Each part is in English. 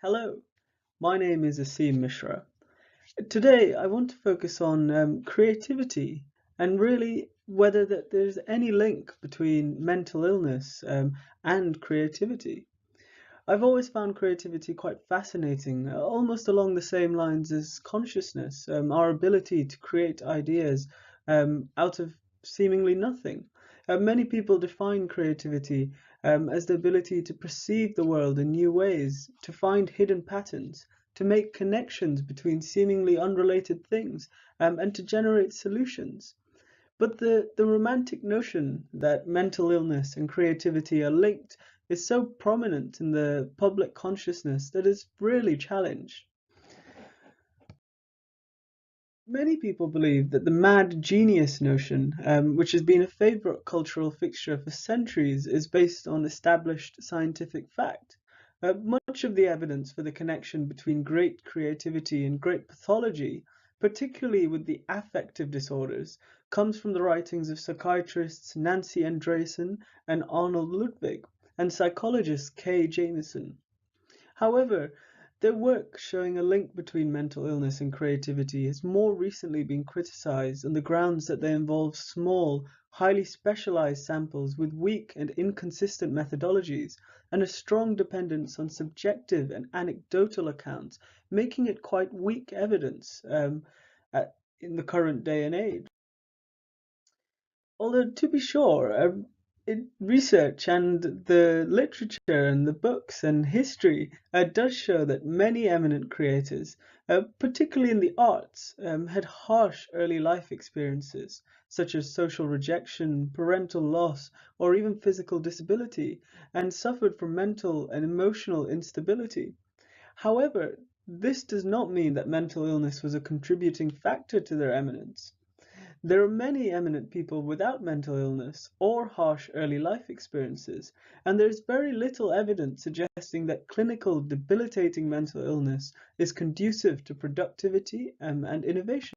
Hello, my name is Asim Mishra. Today I want to focus on creativity and really whether there's any link between mental illness and creativity. I've always found creativity quite fascinating, almost along the same lines as consciousness, our ability to create ideas out of seemingly nothing. Many people define creativity as the ability to perceive the world in new ways, to find hidden patterns, to make connections between seemingly unrelated things, and to generate solutions. But the romantic notion that mental illness and creativity are linked is so prominent in the public consciousness that it's really challenged. Many people believe that the mad genius notion, which has been a favorite cultural fixture for centuries, is based on established scientific fact. Much of the evidence for the connection between great creativity and great pathology, particularly with the affective disorders, comes from the writings of psychiatrists Nancy Andreasen and Arnold Ludwig, and psychologist Kay Jamieson. However, their work showing a link between mental illness and creativity has more recently been criticized on the grounds that they involve small, highly specialized samples with weak and inconsistent methodologies and a strong dependence on subjective and anecdotal accounts, making it quite weak evidence in the current day and age. Although, to be sure, research and the literature and the books and history does show that many eminent creators, particularly in the arts, had harsh early life experiences, such as social rejection, parental loss, or even physical disability, and suffered from mental and emotional instability. However, this does not mean that mental illness was a contributing factor to their eminence. There are many eminent people without mental illness or harsh early life experiences, and there is very little evidence suggesting that clinical debilitating mental illness is conducive to productivity and innovation.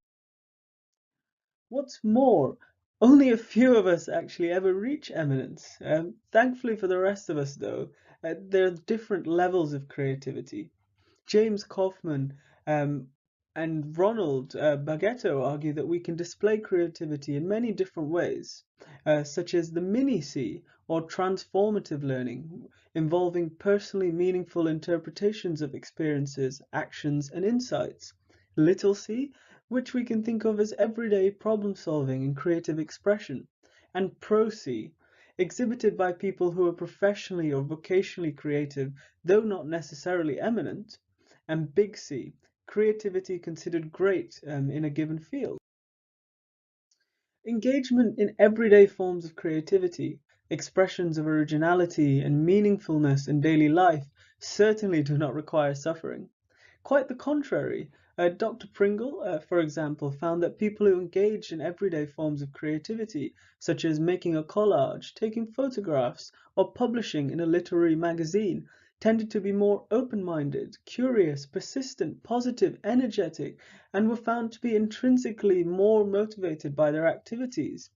What's more, only a few of us actually ever reach eminence. Thankfully for the rest of us, though, there are different levels of creativity. James Kaufman and Ronald Baghetto argue that we can display creativity in many different ways, such as the mini C, or transformative learning, involving personally meaningful interpretations of experiences, actions, and insights. Little c, which we can think of as everyday problem solving and creative expression. And pro c, exhibited by people who are professionally or vocationally creative, though not necessarily eminent. And big C, creativity considered great in a given field. Engagement in everyday forms of creativity, expressions of originality and meaningfulness in daily life certainly do not require suffering. Quite the contrary. Dr. Pringle, for example, found that people who engaged in everyday forms of creativity, such as making a collage, taking photographs, or publishing in a literary magazine, tended to be more open-minded, curious, persistent, positive, energetic, and were found to be intrinsically more motivated by their activities.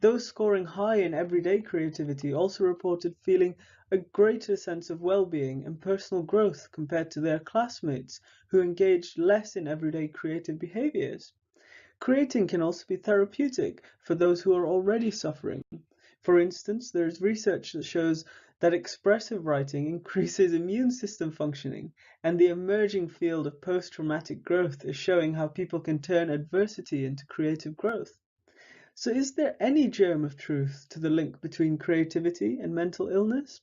Those scoring high in everyday creativity also reported feeling a greater sense of well-being and personal growth compared to their classmates who engaged less in everyday creative behaviors. Creating can also be therapeutic for those who are already suffering. For instance, there is research that shows that expressive writing increases immune system functioning, and the emerging field of post-traumatic growth is showing how people can turn adversity into creative growth. So, is there any germ of truth to the link between creativity and mental illness?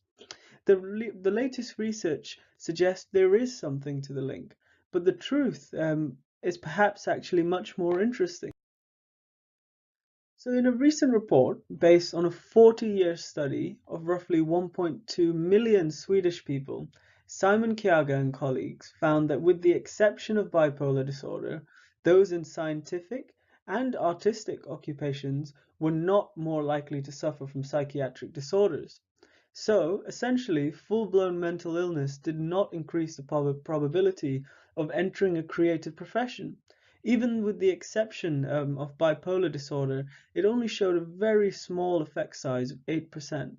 The latest research suggests there is something to the link, but the truth is perhaps actually much more interesting. So, in a recent report based on a 40-year study of roughly 1.2 million Swedish people, Simon Kjaga and colleagues found that with the exception of bipolar disorder, those in scientific and artistic occupations were not more likely to suffer from psychiatric disorders. So, essentially, full-blown mental illness did not increase the probability of entering a creative profession. Even with the exception of bipolar disorder, it only showed a very small effect size of 8%.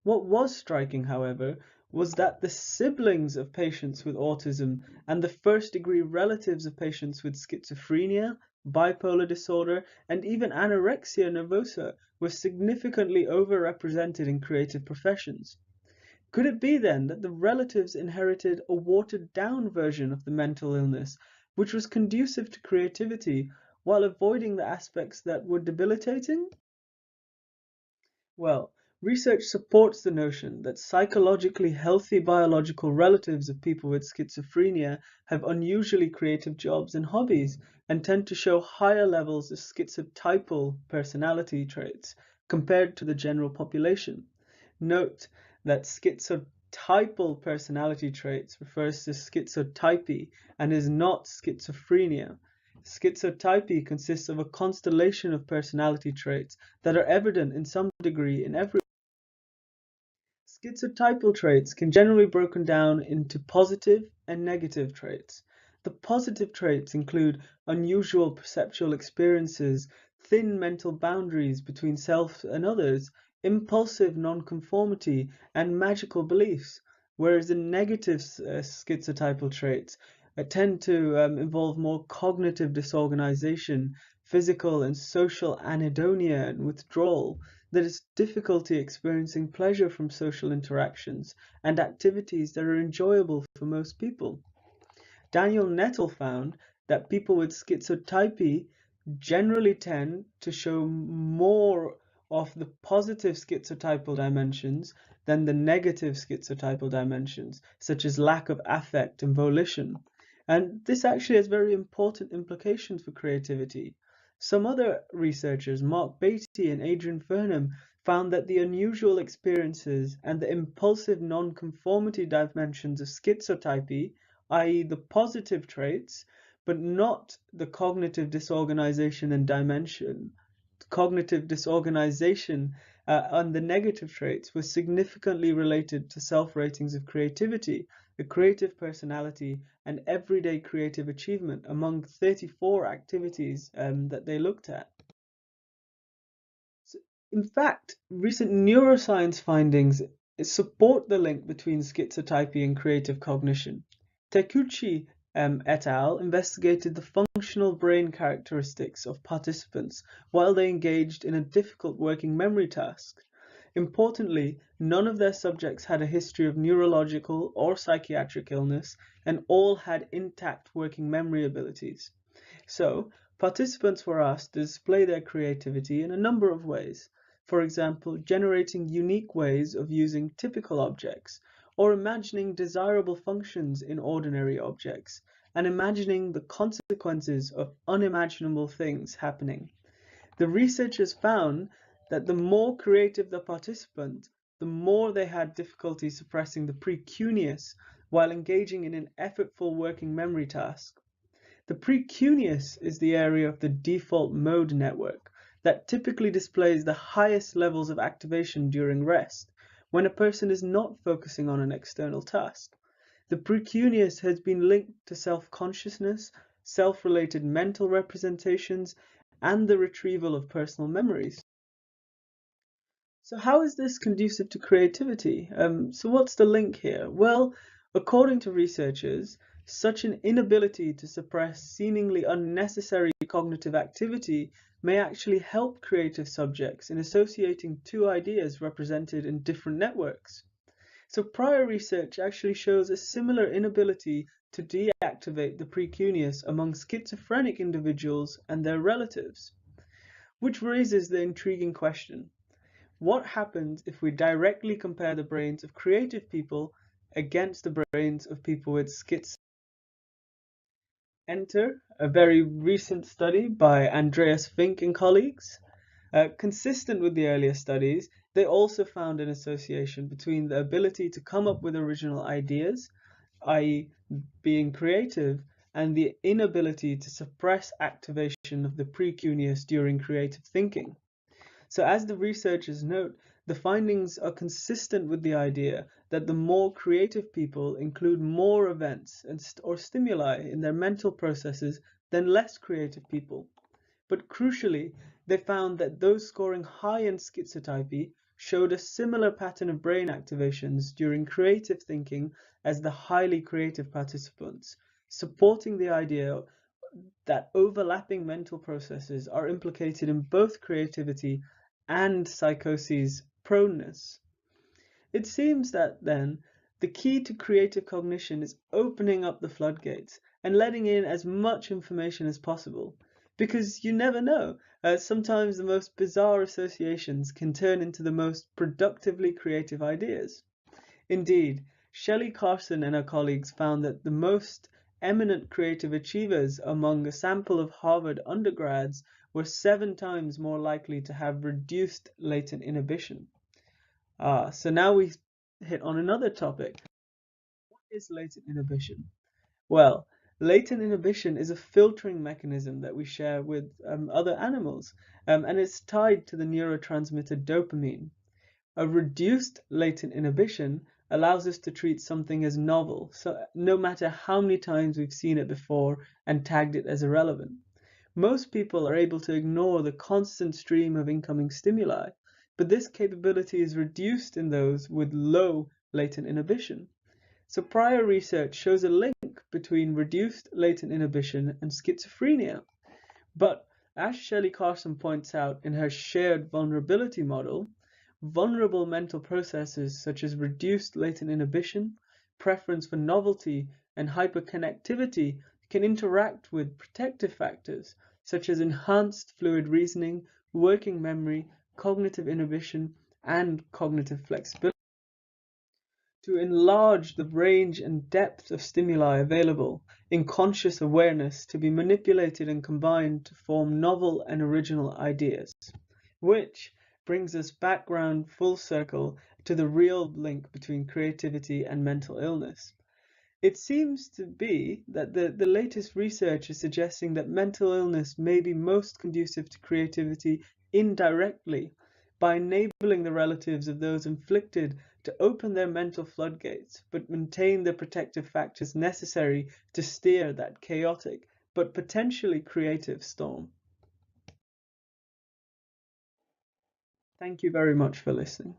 What was striking, however, was that the siblings of patients with autism and the first-degree relatives of patients with schizophrenia, bipolar disorder, and even anorexia nervosa were significantly overrepresented in creative professions. Could it be then that the relatives inherited a watered-down version of the mental illness, which was conducive to creativity while avoiding the aspects that were debilitating? Well, research supports the notion that psychologically healthy biological relatives of people with schizophrenia have unusually creative jobs and hobbies and tend to show higher levels of schizotypal personality traits compared to the general population. Note that schizotypal personality traits refers to schizotypy and is not schizophrenia. Schizotypy consists of a constellation of personality traits that are evident in some degree in everyone. Schizotypal traits can generally be broken down into positive and negative traits. The positive traits include unusual perceptual experiences, thin mental boundaries between self and others, impulsive nonconformity, and magical beliefs, whereas the negative schizotypal traits tend to involve more cognitive disorganization, physical and social anhedonia and withdrawal, there is difficulty experiencing pleasure from social interactions and activities that are enjoyable for most people. Daniel Nettle found that people with schizotypy generally tend to show more of the positive schizotypal dimensions than the negative schizotypal dimensions, such as lack of affect and volition. And this actually has very important implications for creativity. Some other researchers, Mark Beatty and Adrian Furnham, found that the unusual experiences and the impulsive nonconformity dimensions of schizotypy, i.e. the positive traits, but not the cognitive disorganization and dimension. Cognitive disorganization and the negative traits were significantly related to self-ratings of creativity, the creative personality, and everyday creative achievement among 34 activities that they looked at. So, in fact, recent neuroscience findings support the link between schizotypy and creative cognition. Tekuchi et al. Investigated the functional brain characteristics of participants while they engaged in a difficult working memory task. Importantly, none of their subjects had a history of neurological or psychiatric illness, and all had intact working memory abilities. So, participants were asked to display their creativity in a number of ways. For example, generating unique ways of using typical objects, or imagining desirable functions in ordinary objects, and imagining the consequences of unimaginable things happening. The researchers found that the more creative the participant, the more they had difficulty suppressing the precuneus while engaging in an effortful working memory task. The precuneus is the area of the default mode network that typically displays the highest levels of activation during rest, when a person is not focusing on an external task. The precuneus has been linked to self-consciousness, self-related mental representations, and the retrieval of personal memories. So how is this conducive to creativity? So what's the link here? Well, according to researchers, such an inability to suppress seemingly unnecessary cognitive activity may actually help creative subjects in associating two ideas represented in different networks. So prior research actually shows a similar inability to deactivate the precuneus among schizophrenic individuals and their relatives, which raises the intriguing question. What happens if we directly compare the brains of creative people against the brains of people with schizophrenia? Enter a very recent study by Andreas Fink and colleagues. Consistent with the earlier studies, they also found an association between the ability to come up with original ideas, i.e. being creative, and the inability to suppress activation of the precuneus during creative thinking. So as the researchers note, the findings are consistent with the idea that the more creative people include more events or stimuli in their mental processes than less creative people. But crucially, they found that those scoring high in schizotypy showed a similar pattern of brain activations during creative thinking as the highly creative participants, supporting the idea that overlapping mental processes are implicated in both creativity and psychosis proneness. It seems that then the key to creative cognition is opening up the floodgates and letting in as much information as possible. Because you never know, sometimes the most bizarre associations can turn into the most productively creative ideas. Indeed, Shelley Carson and her colleagues found that the most eminent creative achievers among a sample of Harvard undergrads were 7 times more likely to have reduced latent inhibition. So now we hit on another topic. What is latent inhibition? Well, latent inhibition is a filtering mechanism that we share with other animals, and it's tied to the neurotransmitter dopamine. A reduced latent inhibition allows us to treat something as novel, so no matter how many times we've seen it before and tagged it as irrelevant. Most people are able to ignore the constant stream of incoming stimuli, but this capability is reduced in those with low latent inhibition. So prior research shows a link between reduced latent inhibition and schizophrenia. But as Shelley Carson points out in her shared vulnerability model, vulnerable mental processes such as reduced latent inhibition, preference for novelty, and hyperconnectivity can interact with protective factors such as enhanced fluid reasoning, working memory, cognitive inhibition, and cognitive flexibility to enlarge the range and depth of stimuli available in conscious awareness to be manipulated and combined to form novel and original ideas. Which brings us back round full circle to the real link between creativity and mental illness. It seems to be that the latest research is suggesting that mental illness may be most conducive to creativity indirectly by enabling the relatives of those inflicted to open their mental floodgates, but maintain the protective factors necessary to steer that chaotic but potentially creative storm. Thank you very much for listening.